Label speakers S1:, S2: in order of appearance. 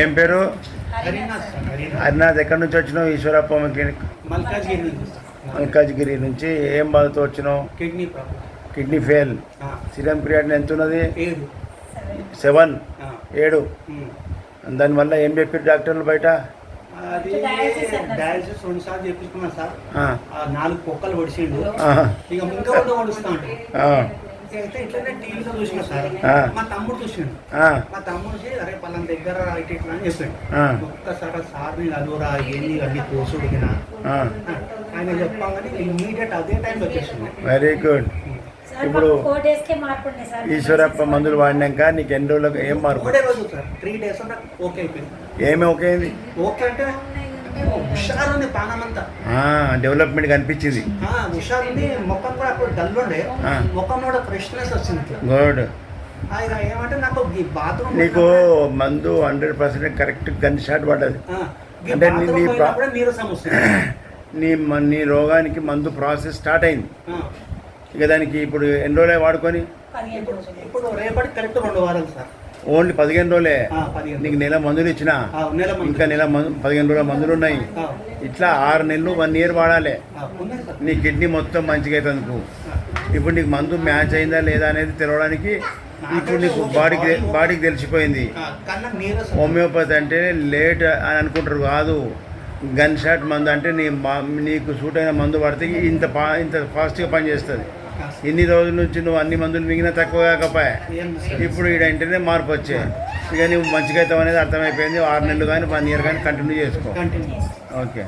S1: ఏం పేరు? హరినాథ్. ఎక్కడి నుంచి వచ్చినావు? ఈశ్వరప్ప క్లినిక్ మల్కాజ్గిరి నుంచి. ఏం బాధతో వచ్చినావు? Kidney fail. సీరం క్రియాటిన్ ఎంత ఉన్నది? 7. దానివల్ల ఏం చెప్పారు డాక్టర్లు బయట?
S2: అది డయాలసిస్ 2 సార్లు చేపించుకున్నా సార్. 4 పొక్కలు పొడిచిండు. ఇక ఇంకా పొడుస్తా ఉంటాయి. అయితే ఇట్లనే టీవీలో చూసిన సార్. మా తమ్ముడు చూసిండు. మా తమ్ముడు అరే పలానా దగ్గర ఇట్లా అని చెప్పాడు. ఒక్కసారి సార్ని కలువురా ఏంది అన్ని కోసు ఉడికిన ఆయన చెప్పగానే ఇమ్మీడియట్ అదే టైంలో వచ్చేసింది.
S1: Very good. ఇప్పుడు ఈశ్వరప్ప మందులు వాడినాక నీకు ఎన్ని రోజులకు ఏం మార్పు?
S2: 3 days ఓకే అయిపోయింది.
S1: ఏమి ఓకే అయింది?
S2: ఓకే అంటే హుషారుంది, ప్రాణమంతా
S1: డెవలప్మెంట్ కనిపించింది.
S2: హుషారుంది. ముఖం కూడా అప్పుడు డల్ ఉండే, ముఖం కూడా ఫ్రెష్నెస్ వచ్చింది.
S1: గుడ్.
S2: ఏమంటే నాకు బాత్రూమ్
S1: నీకు మందు 100% కరెక్ట్ గన్ షాట్ పడ్డది. అంటే నీ రోగానికి మందు ప్రాసెస్ స్టార్ట్ అయింది. ఇక దానికి ఇప్పుడు ఎన్ని రోజులే వాడుకొని?
S2: ఇప్పుడు రేపటి కరెక్ట్ 2 వారాలు సార్.
S1: ఓన్లీ 15 రోజులే. నీకు నెల మందులు ఇచ్చిన, ఇంకా 15 రోజుల మందులు ఉన్నాయి. ఇట్లా 6 నెలలు 1 year వాడాలి. నీ కిడ్నీ మొత్తం మంచిగా అవుతుంది. ఇప్పుడు నీకు మందు మ్యాచ్ అయిందా లేదా అనేది తెలవడానికి ఇప్పుడు నీకు బాడీకి తెలిసిపోయింది. హోమియోపతి అంటే లేట్ అని అనుకుంటారు, కాదు. గన్ షాట్ మందు అంటే నీకు సూట్ అయిన మందు పడితే ఇంత ఫాస్ట్గా పనిచేస్తుంది. ఇన్ని రోజుల నుంచి నువ్వు అన్ని మందులు మిగిలిన తక్కువ కాకపోయా. ఇప్పుడు ఈడంటేనే మార్పు వచ్చాయి. ఇక నువ్వు మంచిగా అవుతావు అనేది అర్థమైపోయింది. 6 నెలలు కానీ 1 year కానీ కంటిన్యూ చేసుకో. ఓకే.